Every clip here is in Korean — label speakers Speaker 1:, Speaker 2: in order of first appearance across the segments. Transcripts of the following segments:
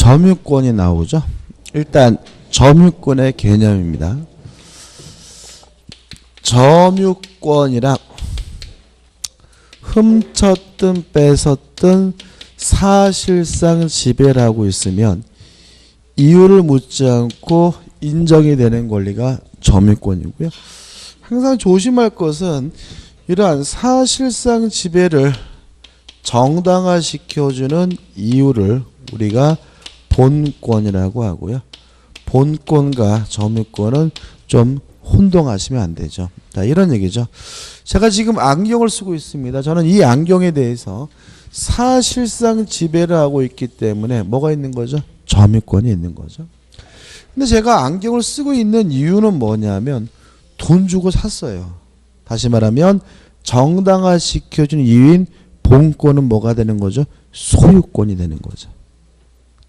Speaker 1: 점유권이 나오죠. 일단 점유권의 개념입니다. 점유권이란 훔쳤든 뺏었든 사실상 지배를 하고 있으면 이유를 묻지 않고 인정이 되는 권리가 점유권이고요. 항상 조심할 것은 이러한 사실상 지배를 정당화시켜주는 이유를 우리가 본권이라고 하고요. 본권과 점유권은 좀 혼동하시면 안 되죠. 자, 이런 얘기죠. 제가 지금 안경을 쓰고 있습니다. 저는 이 안경에 대해서 사실상 지배를 하고 있기 때문에 뭐가 있는 거죠? 점유권이 있는 거죠. 근데 제가 안경을 쓰고 있는 이유는 뭐냐면 돈 주고 샀어요. 다시 말하면 정당화시켜준 이유인 본권은 뭐가 되는 거죠? 소유권이 되는 거죠.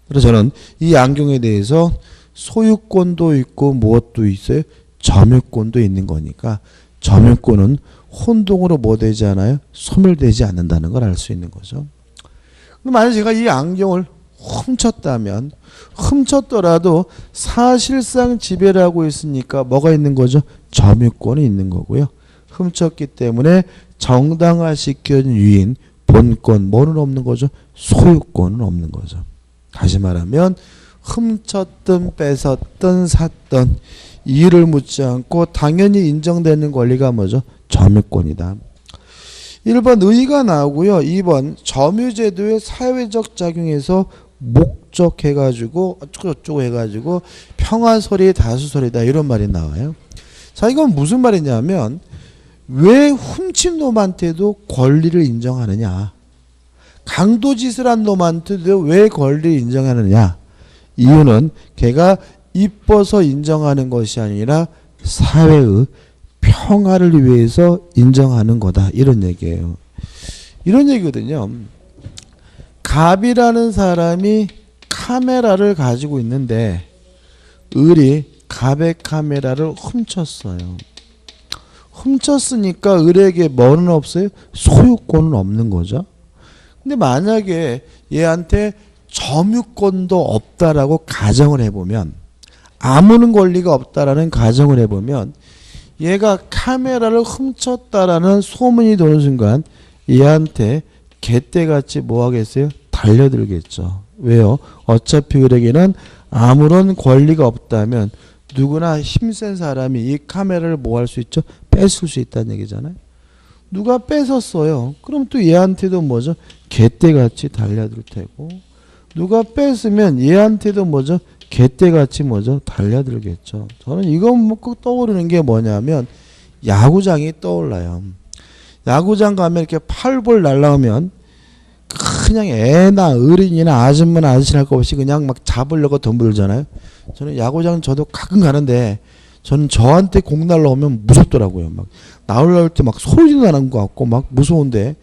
Speaker 1: 그래서 저는 이 안경에 대해서 소유권도 있고 무엇도 있어요? 점유권도 있는 거니까 점유권은 혼동으로 뭐 되지 않아요? 소멸되지 않는다는 걸 알 수 있는 거죠. 만약 제가 이 안경을 훔쳤다면 훔쳤더라도 사실상 지배를 하고 있으니까 뭐가 있는 거죠? 점유권이 있는 거고요. 훔쳤기 때문에 정당화시켜준 유인 본권 뭐는 없는 거죠? 소유권은 없는 거죠. 다시 말하면 훔쳤든 뺏었든 샀든 이유를 묻지 않고 당연히 인정되는 권리가 뭐죠? 점유권이다. 1번 의의가 나오고요. 2번 점유제도의 사회적 작용에서 목적 해가지고 어쩌고 해가지고 평화소리 다수소리다 이런 말이 나와요. 자, 이건 무슨 말이냐면 왜 훔친 놈한테도 권리를 인정하느냐? 강도짓을 한 놈한테도 왜 권리를 인정하느냐? 이유는 걔가 이뻐서 인정하는 것이 아니라 사회의 평화를 위해서 인정하는 거다. 이런 얘기예요. 이런 얘기거든요. 갑이라는 사람이 카메라를 가지고 있는데 을이 갑의 카메라를 훔쳤어요. 훔쳤으니까 을에게 뭐는 없어요? 소유권은 없는 거죠. 근데 만약에 얘한테 점유권도 없다라고 가정을 해보면 아무런 권리가 없다라는 가정을 해보면 얘가 카메라를 훔쳤다라는 소문이 도는 순간 얘한테 개떼같이 뭐 하겠어요? 달려들겠죠. 왜요? 어차피 그에게는 아무런 권리가 없다면 누구나 힘센 사람이 이 카메라를 뭐 할 수 있죠? 뺏을 수 있다는 얘기잖아요. 누가 뺏었어요. 그럼 또 얘한테도 뭐죠? 개떼같이 달려들 테고 누가 뺏으면 얘한테도 뭐죠? 개떼같이 뭐죠? 달려들겠죠. 저는 이거 꼭 떠오르는 게 뭐냐면 야구장이 떠올라요. 야구장 가면 이렇게 팔볼 날라오면 그냥 애나 어린이나 아줌마나 아저씨나 할 거 없이 그냥 막 잡으려고 덤불잖아요. 저는 야구장 저도 가끔 가는데 저는 저한테 공 날라오면 무섭더라고요. 막 나올 때 막 소리도 나는 것 같고 막 무서운데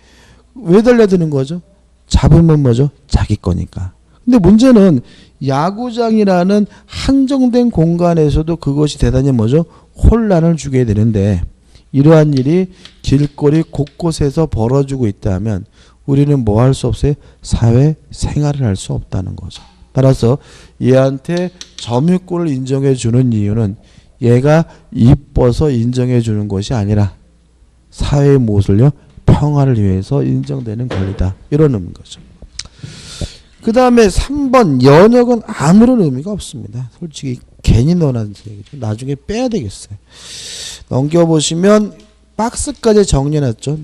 Speaker 1: 왜 달려드는 거죠? 잡으면 뭐죠? 자기 거니까. 근데 문제는 야구장이라는 한정된 공간에서도 그것이 대단히 뭐죠? 혼란을 주게 되는데 이러한 일이 길거리 곳곳에서 벌어지고 있다면 우리는 뭐 할 수 없어요? 사회 생활을 할 수 없다는 거죠. 따라서 얘한테 점유권을 인정해 주는 이유는 얘가 이뻐서 인정해 주는 것이 아니라 사회의 무엇을요? 평화를 위해서 인정되는 권리다. 이런 거죠. 그 다음에 3번 연역은 아무런 의미가 없습니다. 솔직히 괜히 넣어놨는 얘기죠. 나중에 빼야 되겠어요. 넘겨보시면 박스까지 정리해놨죠.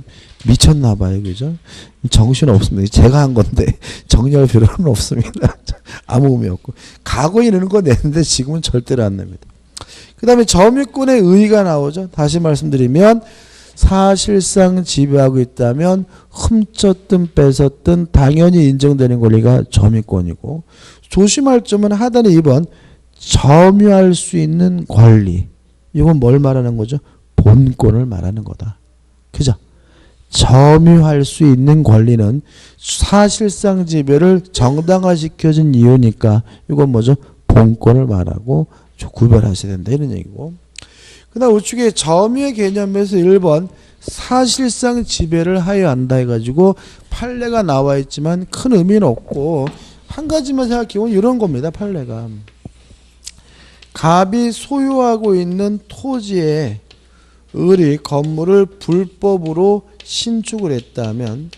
Speaker 1: 미쳤나봐요. 그죠? 정신 없습니다. 제가 한 건데 정리할 필요는 없습니다. 아무 의미 없고. 과거에 이러는 거 내는데 지금은 절대로 안 냅니다. 그 다음에 점유권의 의의가 나오죠. 다시 말씀드리면 사실상 지배하고 있다면 훔쳤든 뺏었든 당연히 인정되는 권리가 점유권이고 조심할 점은 하단에 2번 점유할 수 있는 권리. 이건 뭘 말하는 거죠? 본권을 말하는 거다. 그죠? 점유할 수 있는 권리는 사실상 지배를 정당화시켜준 이유니까 이건 뭐죠? 본권을 말하고 구별하셔야 된다. 이런 얘기고. 그 다음 우측에 점유의 개념에서 1번 사실상 지배를 하여야 한다 해가지고 판례가 나와 있지만 큰 의미는 없고 한 가지만 생각해보면 이런 겁니다. 판례가. 갑이 소유하고 있는 토지에 을이 건물을 불법으로 신축을 했다면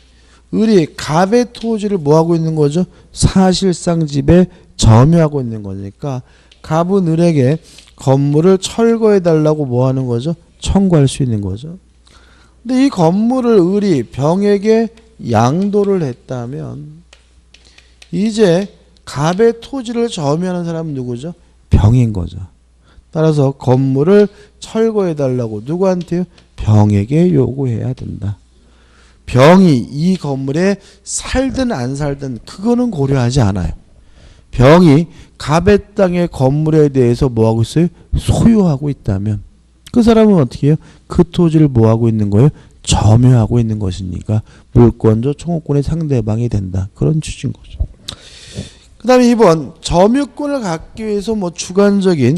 Speaker 1: 을이 갑의 토지를 뭐하고 있는 거죠? 사실상 집에 점유하고 있는 거니까 갑은 을에게 건물을 철거해달라고 뭐하는 거죠? 청구할 수 있는 거죠. 근데 이 건물을 을이 병에게 양도를 했다면 이제 갑의 토지를 점유하는 사람은 누구죠? 병인 거죠. 따라서 건물을 철거해달라고 누구한테요? 병에게 요구해야 된다. 병이 이 건물에 살든 안 살든 그거는 고려하지 않아요. 병이 갑의 땅의 건물에 대해서 뭐하고 있어요? 소유하고 있다면 그 사람은 어떻게 해요? 그 토지를 뭐하고 있는 거예요? 점유하고 있는 것이니까 물권조 청구권의 상대방이 된다. 그런 취지인 거죠. 그 다음에 2번 점유권을 갖기 위해서 뭐 주관적인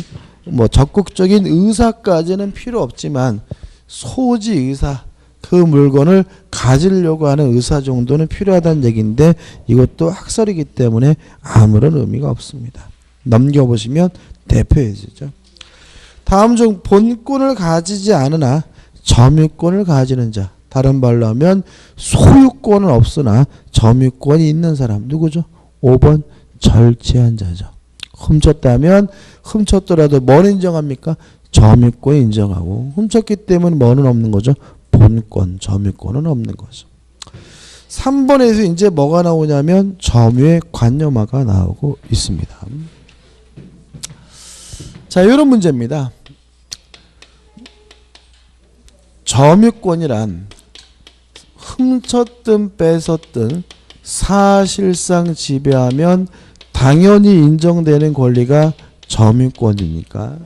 Speaker 1: 적극적인 의사까지는 필요 없지만 소지 의사 그 물건을 가지려고 하는 의사 정도는 필요하다는 얘기인데 이것도 학설이기 때문에 아무런 의미가 없습니다. 넘겨보시면 대표해지죠. 다음 중 본권을 가지지 않으나 점유권을 가지는 자. 다른 말로 하면 소유권은 없으나 점유권이 있는 사람 누구죠? 5번 절취한 자죠. 훔쳤다면 훔쳤더라도 뭘 인정합니까? 점유권 인정하고 훔쳤기 때문에 뭐는 없는 거죠? 본권, 점유권은 없는 거죠. 3번에서 이제 뭐가 나오냐면 점유의 관념화가 나오고 있습니다. 자, 이런 문제입니다. 점유권이란 훔쳤든 뺏었든 사실상 지배하면 당연히 인정되는 권리가 점유권이니까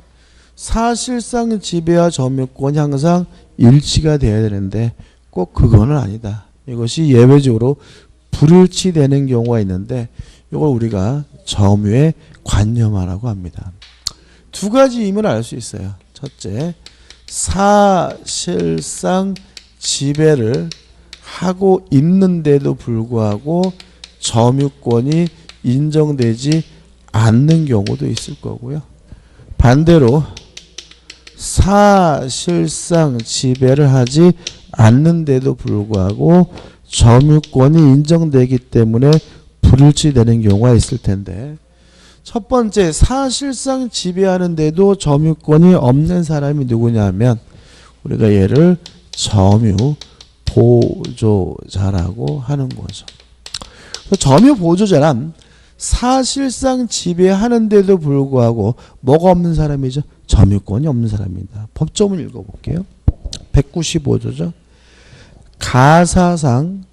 Speaker 1: 사실상 지배와 점유권이 항상 일치가 돼야 되는데 꼭 그거는 아니다. 이것이 예외적으로 불일치되는 경우가 있는데 이걸 우리가 점유의 관념화라고 합니다. 두 가지 의미를 알 수 있어요. 첫째, 사실상 지배를 하고 있는데도 불구하고 점유권이 인정되지 않는 경우도 있을 거고요. 반대로 사실상 지배를 하지 않는데도 불구하고 점유권이 인정되기 때문에 불일치되는 경우가 있을 텐데 첫 번째 사실상 지배하는데도 점유권이 없는 사람이 누구냐면 우리가 얘를 점유 보조자라고 하는 거죠. 점유 보조자란 사실상 지배하는데도 불구하고 뭐가 없는 사람이죠? 점유권이 없는 사람입니다. 법조문 읽어볼게요. 195조죠. 가사상,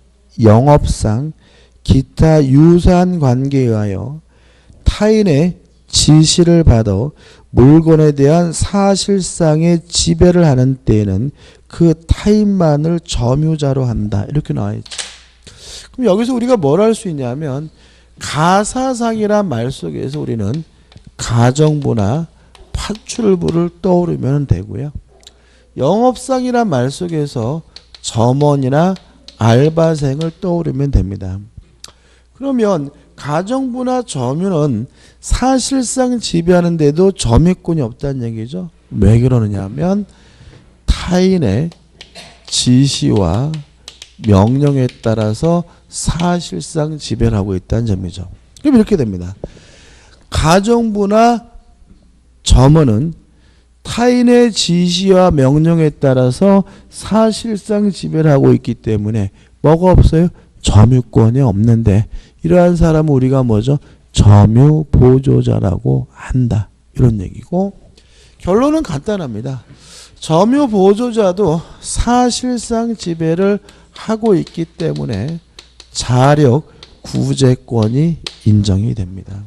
Speaker 1: 영업상, 기타 유사한 관계에 의하여 타인의 지시를 받아 물건에 대한 사실상의 지배를 하는 때에는 그 타인만을 점유자로 한다. 이렇게 나와있죠. 그럼 여기서 우리가 뭘 할 수 있냐면 가사상이란 말 속에서 우리는 가정부나 파출부를 떠오르면 되고요. 영업상이란 말 속에서 점원이나 알바생을 떠오르면 됩니다. 그러면 가정부나 점유는 사실상 지배하는데도 점유권이 없다는 얘기죠. 왜 그러느냐 하면 타인의 지시와 명령에 따라서 사실상 지배를 하고 있다는 점이죠. 그럼 이렇게 됩니다. 가정부나 점원은 타인의 지시와 명령에 따라서 사실상 지배를 하고 있기 때문에 뭐가 없어요? 점유권이 없는데 이러한 사람은 우리가 뭐죠? 점유 보조자라고 한다. 이런 얘기고 결론은 간단합니다. 점유 보조자도 사실상 지배를 하고 있기 때문에 자력 구제권이 인정이 됩니다.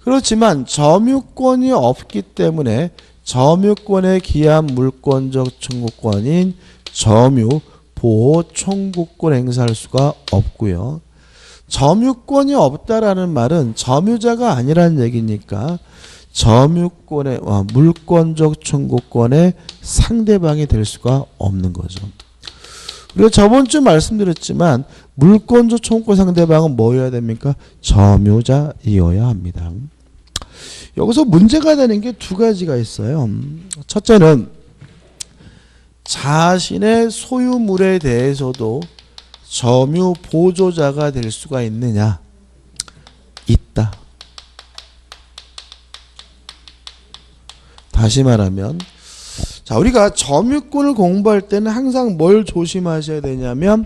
Speaker 1: 그렇지만 점유권이 없기 때문에 점유권에 기한 물권적 청구권인 점유 보호 청구권 행사할 수가 없고요. 점유권이 없다라는 말은 점유자가 아니라는 얘기니까 점유권의 물권적 청구권의 상대방이 될 수가 없는 거죠. 그리고 저번 주 말씀드렸지만 물권적 청구권 상대방은 뭐여야 됩니까? 점유자이어야 합니다. 여기서 문제가 되는 게 두 가지가 있어요. 첫째는 자신의 소유물에 대해서도 점유 보조자가 될 수가 있느냐? 있다. 다시 말하면 자, 우리가 점유권을 공부할 때는 항상 뭘 조심하셔야 되냐면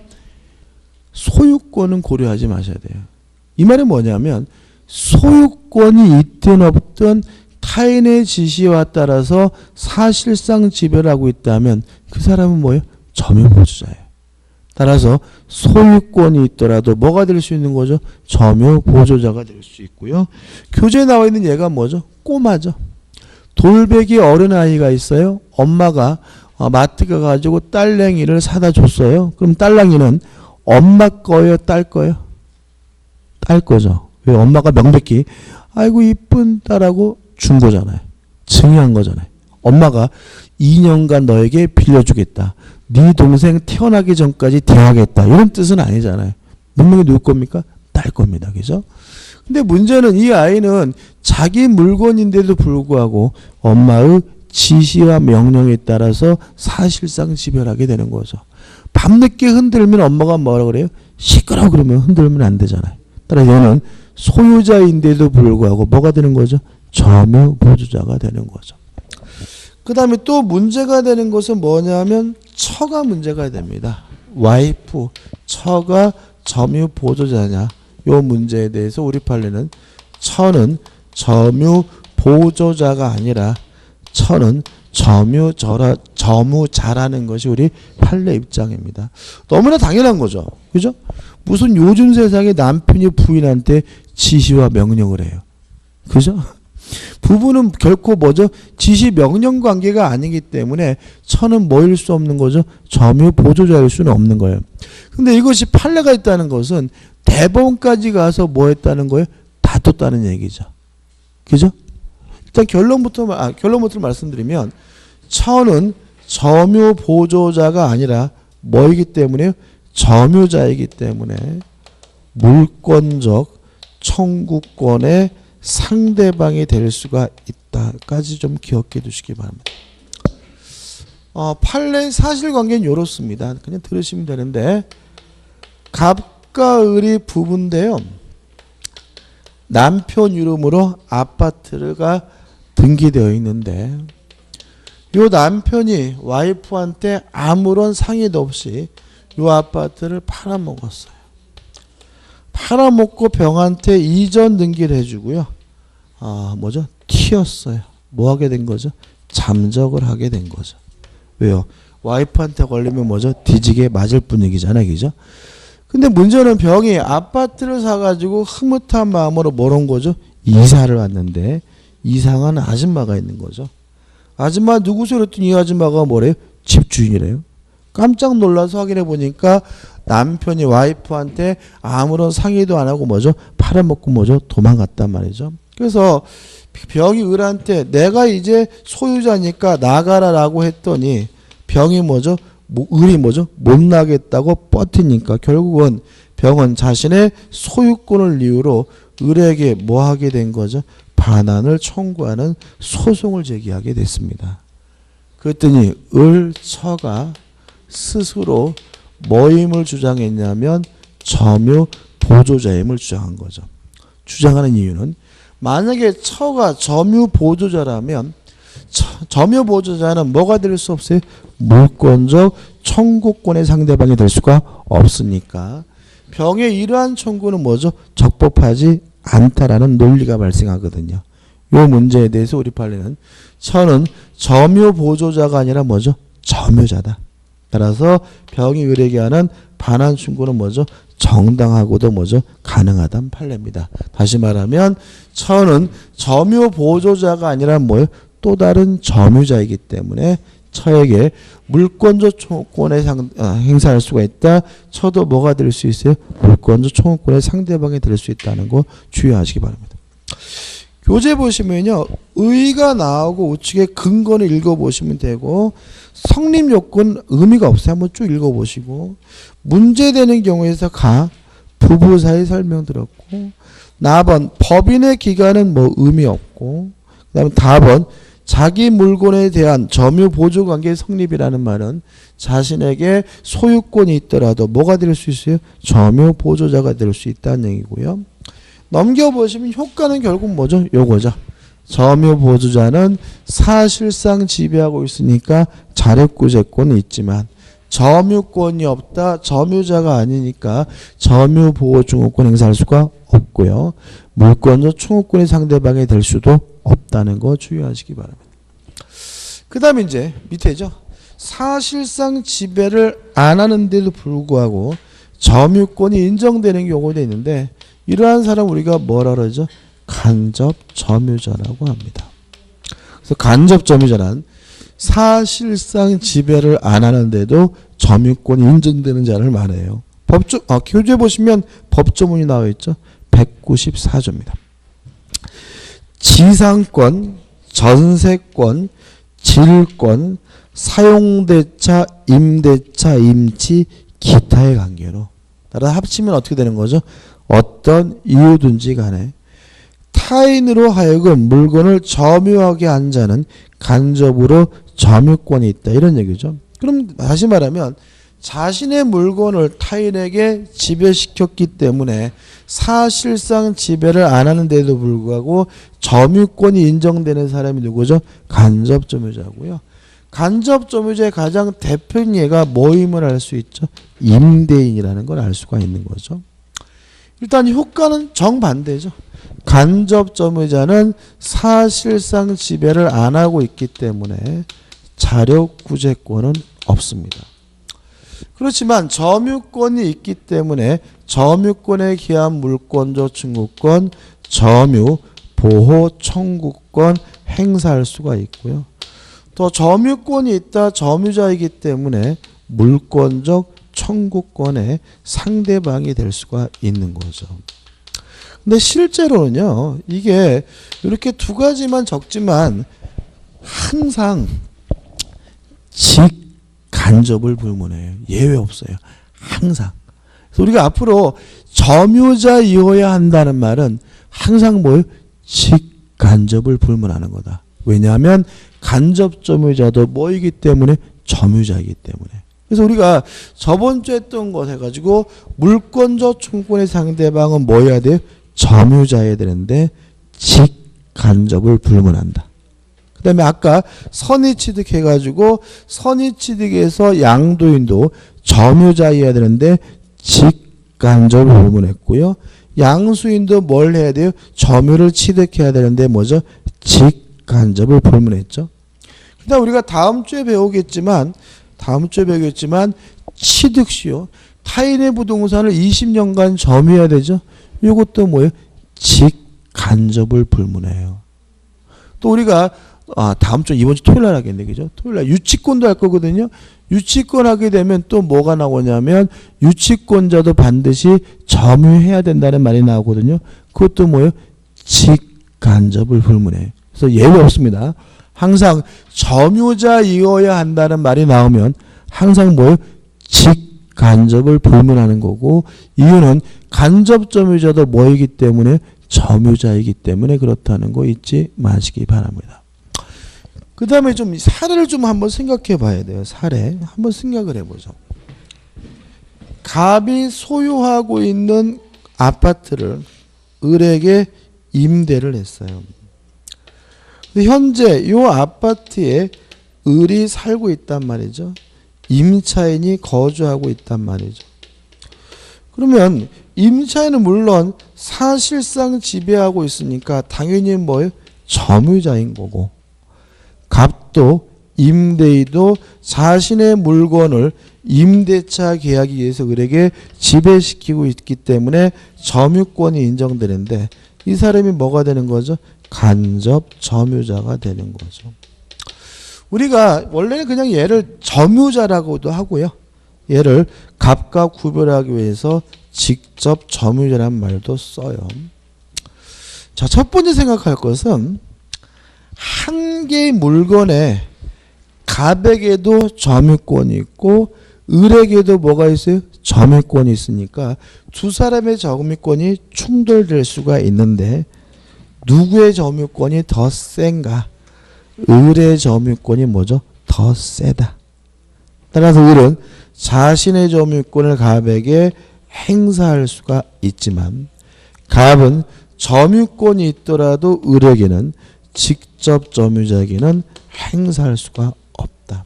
Speaker 1: 소유권은 고려하지 마셔야 돼요. 이 말은 뭐냐면 소유권이 있든 없든 타인의 지시와 따라서 사실상 지배하고 있다면 그 사람은 뭐예요? 점유보조자예요. 따라서 소유권이 있더라도 뭐가 될 수 있는 거죠? 점유보조자가 될 수 있고요. 교재에 나와 있는 얘가 뭐죠? 꼬마죠. 돌베개 어린아이가 있어요. 엄마가 마트 가가지고 딸랭이를 사다 줬어요. 그럼 딸랑이는 엄마 거예요? 딸 거예요? 딸 거죠. 왜? 엄마가 명백히 아이고 이쁜 딸하고 준 거잖아요. 증여한 거잖아요. 엄마가 2년간 너에게 빌려주겠다. 네 동생 태어나기 전까지 대하겠다. 이런 뜻은 아니잖아요. 분명히 누구 겁니까? 딸 겁니다. 그죠? 근데 문제는 이 아이는 자기 물건인데도 불구하고 엄마의 지시와 명령에 따라서 사실상 지배하게 되는 거죠. 밤늦게 흔들면 엄마가 뭐라 그래요? 시끄러워 그러면 흔들면 안 되잖아요. 따라서 얘는 소유자인데도 불구하고 뭐가 되는 거죠? 점유보조자가 되는 거죠. 그 다음에 또 문제가 되는 것은 뭐냐면 처가 문제가 됩니다. 와이프, 처가 점유보조자냐? 요 문제에 대해서 우리 판례는 처는 점유보조자가 아니라 처는 점유자라는 것이 우리 판례 입장입니다. 너무나 당연한 거죠. 그죠? 무슨 요즘 세상에 남편이 부인한테 지시와 명령을 해요. 그죠? 부부는 결코 뭐죠? 지시 명령 관계가 아니기 때문에 처는 뭐일 수 없는 거죠? 점유보조자일 수는 없는 거예요. 근데 이것이 판례가 있다는 것은 대법원까지 가서 뭐 했다는 거예요? 다퉜다는 얘기죠. 그죠? 일단 결론부터 말씀드리면 처는 점유보조자가 아니라 뭐이기 때문에요? 점유자이기 때문에 물권적 청구권의 상대방이 될 수가 있다까지 좀 기억해 두시기 바랍니다. 판례 사실관계는 이렇습니다. 그냥 들으시면 되는데 갑과 을이 부부인데요. 남편 이름으로 아파트가 등기되어 있는데 요 남편이 와이프한테 아무런 상의도 없이 요 아파트를 팔아먹었어요. 팔아먹고 병한테 이전 등기를 해주고요. 뭐죠? 튀었어요. 뭐 하게 된 거죠? 잠적을 하게 된 거죠. 왜요? 와이프한테 걸리면 뭐죠? 뒤지게 맞을 분위기잖아요. 그죠? 근데 문제는 병이 아파트를 사가지고 흐뭇한 마음으로 뭘 온 거죠? 이사를 왔는데 이상한 아줌마가 있는 거죠. 아줌마 누구세요? 그랬더니 이 아줌마가 뭐래요? 집주인이래요. 깜짝 놀라서 확인해 보니까 남편이 와이프한테 아무런 상의도 안 하고 뭐죠? 팔아먹고 뭐죠? 도망갔단 말이죠. 그래서 병이 을한테 내가 이제 소유자니까 나가라라고 했더니 병이 뭐죠? 을이 뭐죠? 못 나겠다고 버티니까 결국은 병은 자신의 소유권을 이유로 을에게 뭐 하게 된 거죠? 반환을 청구하는 소송을 제기하게 됐습니다. 그랬더니 을, 처가 스스로 뭐임을 주장했냐면 점유 보조자임을 주장한 거죠. 주장하는 이유는 만약에 처가 점유 보조자라면 점유 보조자는 뭐가 될 수 없어요? 물권적 청구권의 상대방이 될 수가 없으니까 병의 이러한 청구는 뭐죠? 적법하지 않다라는 논리가 발생하거든요. 이 문제에 대해서 우리 판례는 처는 점유 보조자가 아니라 뭐죠? 점유자다. 따라서 병이 을에게 하는 반환 청구는 뭐죠? 정당하고도 뭐죠? 가능하다는 판례입니다. 다시 말하면 처는 점유 보조자가 아니라 뭐예요? 또 다른 점유자이기 때문에 처에게 물권적 청구권의 행사할 수가 있다. 처도 뭐가 될 수 있어요? 물권적 청구권의 상대방이 될 수 있다는 거 주의하시기 바랍니다. 교재 보시면요. 의가 나오고 우측에 근거를 읽어보시면 되고 성립 요건 의미가 없어요. 한번 쭉 읽어보시고 문제되는 경우에서 부부 사이 설명 들었고 나번 법인의 기간은 뭐 의미 없고 그 다음에 답은 자기 물건에 대한 점유 보조 관계 성립이라는 말은 자신에게 소유권이 있더라도 뭐가 될 수 있어요? 점유 보조자가 될 수 있다는 얘기고요. 넘겨보시면 효과는 결국 뭐죠? 요거죠. 점유 보조자는 사실상 지배하고 있으니까 자력구제권은 있지만 점유권이 없다. 점유자가 아니니까 점유보호증후권 행사할 수가 없고요. 물권적 충후권이 상대방이 될 수도 없다는 거 주의하시기 바랍니다. 그 다음에 이제 밑에죠. 사실상 지배를 안 하는데도 불구하고 점유권이 인정되는 경우도 있는데 이러한 사람 우리가 뭐라 그러죠? 간접 점유자라고 합니다. 그래서 간접 점유자란 사실상 지배를 안 하는데도 점유권이 인정되는 자를 말해요. 교재 보시면 법조문이 나와 있죠. 194조입니다. 지상권, 전세권, 질권, 사용대차, 임대차, 임치, 기타의 관계로 따라 합치면 어떻게 되는 거죠? 어떤 이유든지 간에 타인으로 하여금 물건을 점유하게 한 자는 간접으로 점유권이 있다. 이런 얘기죠. 그럼 다시 말하면 자신의 물건을 타인에게 지배시켰기 때문에 사실상 지배를 안 하는데도 불구하고 점유권이 인정되는 사람이 누구죠? 간접 점유자고요. 간접 점유자의 가장 대표적인 예가 뭐임을 알 수 있죠? 임대인이라는 걸 알 수가 있는 거죠. 일단 효과는 정반대죠. 간접 점유자는 사실상 지배를 안 하고 있기 때문에 자력구제권은 없습니다. 그렇지만 점유권이 있기 때문에 점유권에 기한 물권적 증후권, 점유, 보호, 청구권 행사할 수가 있고요. 또 점유권이 있다 점유자이기 때문에 물권적 청구권의 상대방이 될 수가 있는 거죠. 근데 실제로는요, 이게 이렇게 두 가지만 적지만 항상 직간접을 불문해요. 예외 없어요. 항상. 그래서 우리가 앞으로 점유자이어야 한다는 말은 항상 뭐예요? 직간접을 불문하는 거다. 왜냐하면 간접 점유자도 뭐이기 때문에 점유자이기 때문에. 그래서 우리가 저번 주에 했던 것 해가지고 물권적 청구권의 상대방은 뭐 해야 돼요? 점유자여야 되는데 직간접을 불문한다. 그 다음에 아까 선의취득 해가지고 선의취득에서 양도인도 점유자여야 되는데 직간접을 불문했고요. 양수인도 뭘 해야 돼요? 점유를 취득해야 되는데 뭐죠? 직간접을 불문했죠. 그 다음 우리가 다음 주에 배우겠지만 취득시요. 타인의 부동산을 20년간 점유해야 되죠. 이것도 뭐예요? 직간접을 불문해요. 또 우리가 다음 주 이번 주 토요일 날 하겠네. 그죠? 토요일 날 유치권도 할 거거든요. 유치권 하게 되면 또 뭐가 나오냐면 유치권자도 반드시 점유해야 된다는 말이 나오거든요. 그것도 뭐예요? 직간접을 불문해요. 그래서 예외 없습니다. 항상 점유자이어야 한다는 말이 나오면 항상 뭐예요? 직간접을 불문하는 거고 이유는 간접 점유자도 뭐이기 때문에 점유자이기 때문에 그렇다는 거 잊지 마시기 바랍니다. 그 다음에 좀 사례를 좀 한번 생각해 봐야 돼요. 사례 한번 생각을 해보죠. 갑이 소유하고 있는 아파트를 을에게 임대를 했어요. 근데 현재 이 아파트에 을이 살고 있단 말이죠. 임차인이 거주하고 있단 말이죠. 그러면 임차인은 물론 사실상 지배하고 있으니까 당연히 뭐예요? 점유자인 거고 갑도 임대인도 자신의 물건을 임대차 계약에 의해서 을에게 지배시키고 있기 때문에 점유권이 인정되는데 이 사람이 뭐가 되는 거죠? 간접 점유자가 되는 거죠. 우리가 원래는 그냥 얘를 점유자라고도 하고요. 얘를 갑과 구별하기 위해서 직접 점유자란 말도 써요. 자, 첫 번째 생각할 것은 한 개의 물건에 갑에게도 점유권이 있고 을에게도 뭐가 있어요? 점유권이 있으니까 두 사람의 점유권이 충돌될 수가 있는데 누구의 점유권이 더 센가? 을의 점유권이 뭐죠? 더 세다. 따라서 을은 자신의 점유권을 갑에게 행사할 수가 있지만 갑은 점유권이 있더라도 을에게는 직접 점유자에게는 행사할 수가 없다.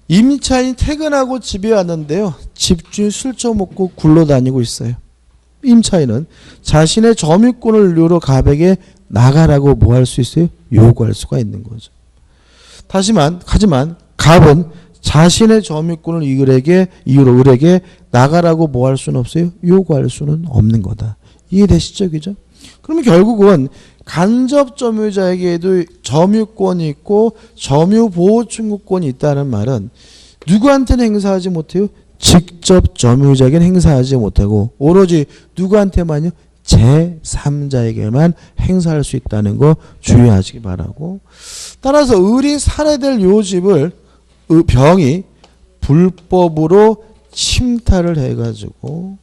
Speaker 1: 임차인이 퇴근하고 집에 왔는데요. 집주인 술 처먹고 굴러다니고 있어요. 임차인은 자신의 점유권을 이유로 갑에게 나가라고 뭐 할 수 있어요? 요구할 수가 있는 거죠. 하지만 갑은 자신의 점유권을 이유로 을에게 나가라고 뭐 할 수는 없어요? 요구할 수는 없는 거다. 이해되시죠? 그죠? 그러면 결국은 간접 점유자에게도 점유권이 있고 점유보호청구권이 있다는 말은 누구한테는 행사하지 못해요? 직접 점유자에게는 행사하지 못하고 오로지 누구한테만요? 제3자에게만 행사할 수 있다는 거 주의하시기 바라고, 따라서 을이 살해될 요 집을 병이 불법으로 침탈을 해가지고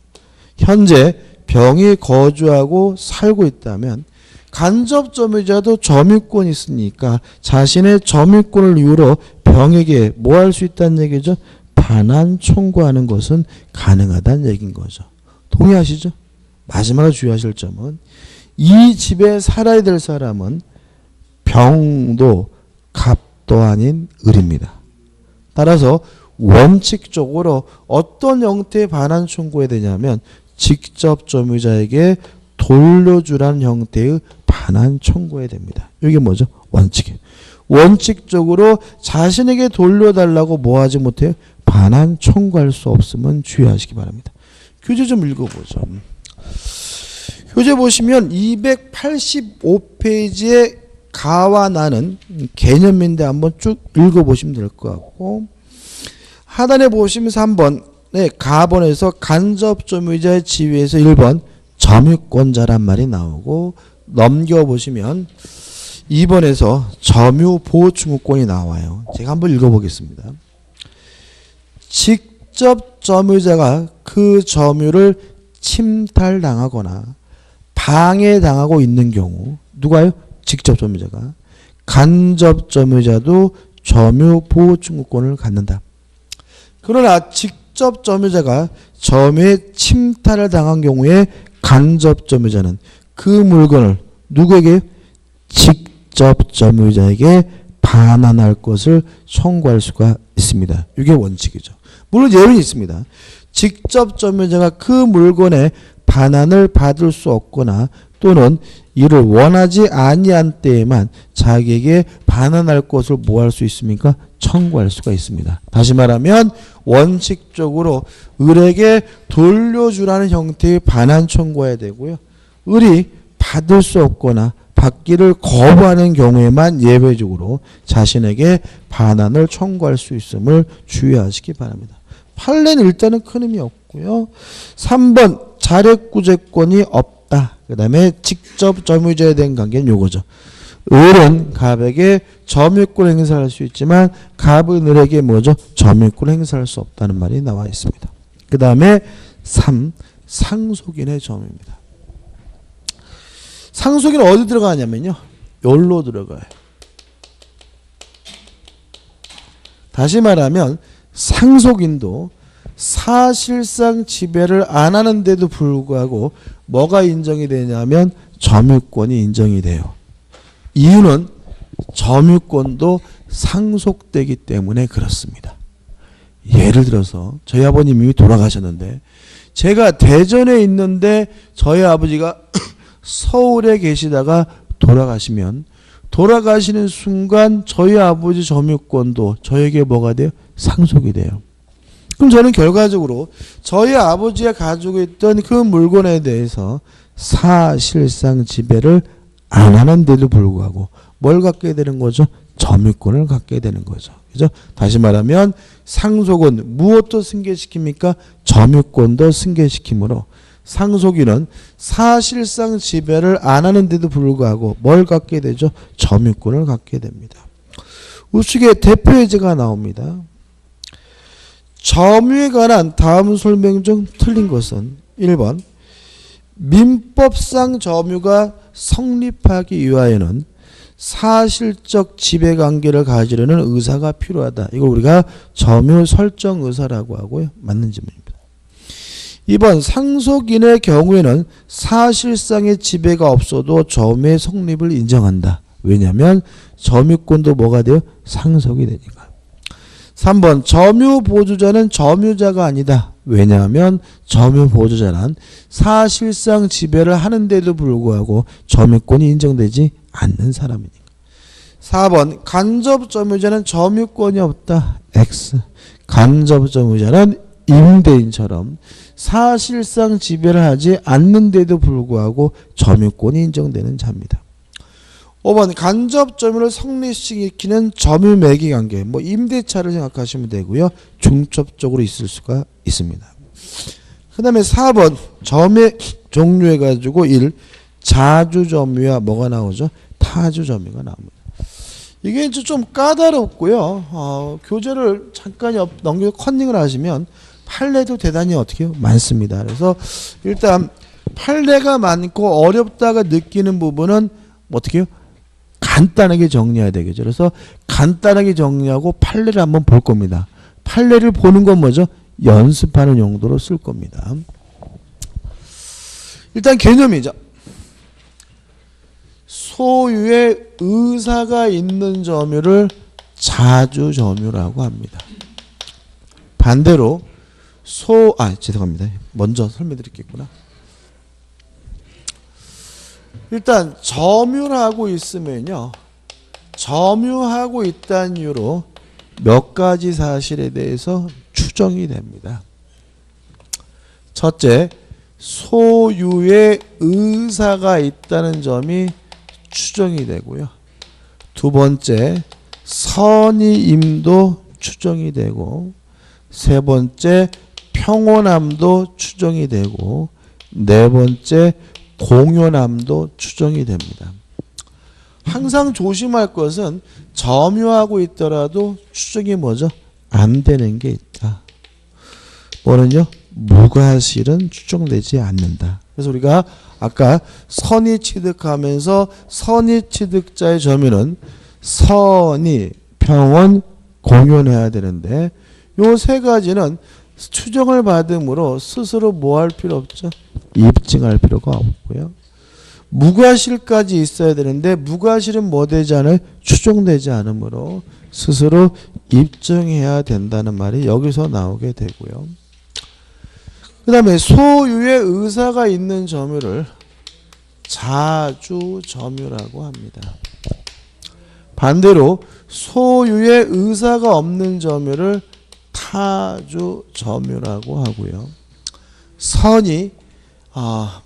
Speaker 1: 현재 병이 거주하고 살고 있다면 간접 점유자도 점유권이 있으니까 자신의 점유권을 이유로 병에게 뭐 할 수 있다는 얘기죠? 반환 청구하는 것은 가능하다는 얘기인 거죠. 동의하시죠? 마지막으로 주의하실 점은 이 집에 살아야 될 사람은 병도 갑도 아닌 을입니다. 따라서 원칙적으로 어떤 형태의 반환 청구해야 되냐면 직접 점유자에게 돌려주라는 형태의 반환 청구해야 됩니다. 이게 뭐죠? 원칙이에요. 원칙적으로 자신에게 돌려달라고 뭐 하지 못해요? 반환 청구할 수 없으면 주의하시기 바랍니다. 교재 좀 읽어보죠. 교재 보시면 285페이지에 가와 나는 개념인데 한번 쭉 읽어보시면 될 것 같고, 하단에 보시면 3번 가번에서 간접점유자의 지위에서 1번 점유권자란 말이 나오고, 넘겨보시면 2번에서 점유보호청구권이 나와요. 제가 한번 읽어보겠습니다. 직접 점유자가 그 점유를 침탈당하거나 방해당하고 있는 경우, 누가요? 직접 점유자가. 간접 점유자도 점유보호청구권을 갖는다. 그러나 직접 점유자가 점유의 침탈을 당한 경우에 간접 점유자는 그 물건을 누구에게? 직접 점유자에게 반환할 것을 청구할 수가 있습니다. 이게 원칙이죠. 물론 예외는 있습니다. 직접 점유자가 그 물건의 반환을 받을 수 없거나 또는 이를 원하지 아니한 때에만 자기에게 반환할 것을 뭐 할 수 있습니까? 청구할 수가 있습니다. 다시 말하면 원칙적으로 을에게 돌려주라는 형태의 반환 청구해야 되고요. 을이 받을 수 없거나 받기를 거부하는 경우에만 예외적으로 자신에게 반환을 청구할 수 있음을 주의하시기 바랍니다. 판례는 일단은 큰 의미 없고요. 3번 자력구제권이 없다. 그 다음에 직접 점유자에 대한 관계는 요거죠. 을은 갑에게 점유권 행사할 수 있지만 갑은 을에게 뭐죠? 점유권 행사할 수 없다는 말이 나와 있습니다. 그 다음에 3. 상속인의 점유입니다. 상속인은 어디 들어가냐면요. 여기로 들어가요. 다시 말하면 상속인도 사실상 지배를 안 하는데도 불구하고 뭐가 인정이 되냐면 점유권이 인정이 돼요. 이유는 점유권도 상속되기 때문에 그렇습니다. 예를 들어서 저희 아버님이 돌아가셨는데 제가 대전에 있는데 저희 아버지가 서울에 계시다가 돌아가시면 돌아가시는 순간 저희 아버지 점유권도 저에게 뭐가 돼요? 상속이 돼요. 그럼 저는 결과적으로 저희 아버지가 가지고 있던 그 물건에 대해서 사실상 지배를 안 하는데도 불구하고 뭘 갖게 되는 거죠? 점유권을 갖게 되는 거죠. 그죠? 다시 말하면 상속은 무엇도 승계시킵니까? 점유권도 승계시키므로 상속인은 사실상 지배를 안 하는데도 불구하고 뭘 갖게 되죠? 점유권을 갖게 됩니다. 우측에 대표 예제가 나옵니다. 점유에 관한 다음 설명 중 틀린 것은 1번 민법상 점유가 성립하기 위하여는 사실적 지배관계를 가지려는 의사가 필요하다. 이걸 우리가 점유 설정 의사라고 하고요. 맞는 질문입니다. 2번 상속인의 경우에는 사실상의 지배가 없어도 점유의 성립을 인정한다. 왜냐하면 점유권도 뭐가 돼요? 상속이 되니까. 3번 점유 보조자는 점유자가 아니다. 왜냐하면 점유 보조자는 사실상 지배를 하는데도 불구하고 점유권이 인정되지 않는 사람이니까. 4번 간접 점유자는 점유권이 없다. X. 간접 점유자는 임대인처럼 사실상 지배를 하지 않는데도 불구하고 점유권이 인정되는 자입니다. 5번 간접 점유를 성립시키는 점유 매기 관계, 뭐 임대차를 생각하시면 되고요. 중첩적으로 있을 수가 있습니다. 그 다음에 4번 점의 종류해 가지고 1. 자주 점유와 뭐가 나오죠? 타주 점유가 나옵니다. 이게 이제 좀 까다롭고요. 교재를 잠깐 넘겨 컨닝을 하시면 판례도 대단히 어떻게 해요? 많습니다. 그래서 일단 판례가 많고 어렵다가 느끼는 부분은 어떻게 해요? 간단하게 정리해야 되겠죠. 그래서 간단하게 정리하고 판례를 한번 볼 겁니다. 판례를 보는 건 뭐죠? 연습하는 용도로 쓸 겁니다. 일단 개념이죠. 소유의 의사가 있는 점유를 자주 점유라고 합니다. 반대로 죄송합니다. 먼저 설명드리겠구나. 일단 점유하고 있으면요. 점유하고 있다는 이유로 몇 가지 사실에 대해서 추정이 됩니다. 첫째, 소유의 의사가 있다는 점이 추정이 되고요. 두 번째, 선의임도 추정이 되고, 세 번째, 평온함도 추정이 되고, 네 번째, 공연함도 추정이 됩니다. 항상 조심할 것은 점유하고 있더라도 추정이 뭐죠? 안 되는 게 있다. 뭐는요? 무과실은 추정되지 않는다. 그래서 우리가 아까 선의 취득하면서 선의 취득자의 점유는 선의, 평온, 공연해야 되는데 요 세 가지는 추정을 받음으로 스스로 뭐 할 필요 없죠? 입증할 필요가 없고요. 무과실까지 있어야 되는데 무과실은 뭐 되지 않아요? 추정되지 않으므로 스스로 입증해야 된다는 말이 여기서 나오게 되고요. 그 다음에 소유의 의사가 있는 점유를 자주 점유라고 합니다. 반대로 소유의 의사가 없는 점유를 타주 점유라고 하고요. 선이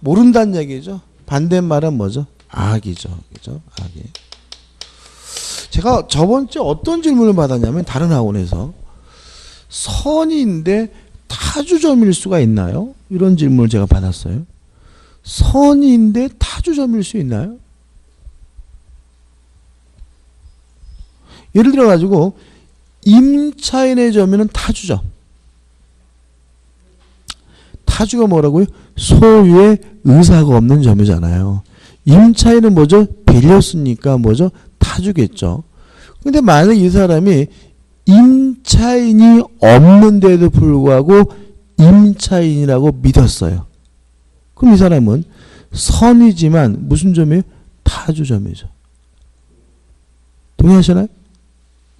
Speaker 1: 모른다는 얘기죠. 반대말은 뭐죠? 악이죠. 그죠? 악이. 제가 저번 주에 어떤 질문을 받았냐면 다른 학원에서 선이인데 타주점일 수가 있나요? 이런 질문을 제가 받았어요. 선인데 타주점일 수 있나요? 예를 들어 가지고 임차인의 점유는 타주죠. 타주가 뭐라고요? 소유의 의사가 없는 점유잖아요. 임차인은 뭐죠? 빌렸으니까 뭐죠? 타주겠죠. 근데 만약 이 사람이 임차인이 없는데도 불구하고 임차인이라고 믿었어요. 그럼 이 사람은 선이지만 무슨 점이에요? 타주점이죠. 동의하시나요?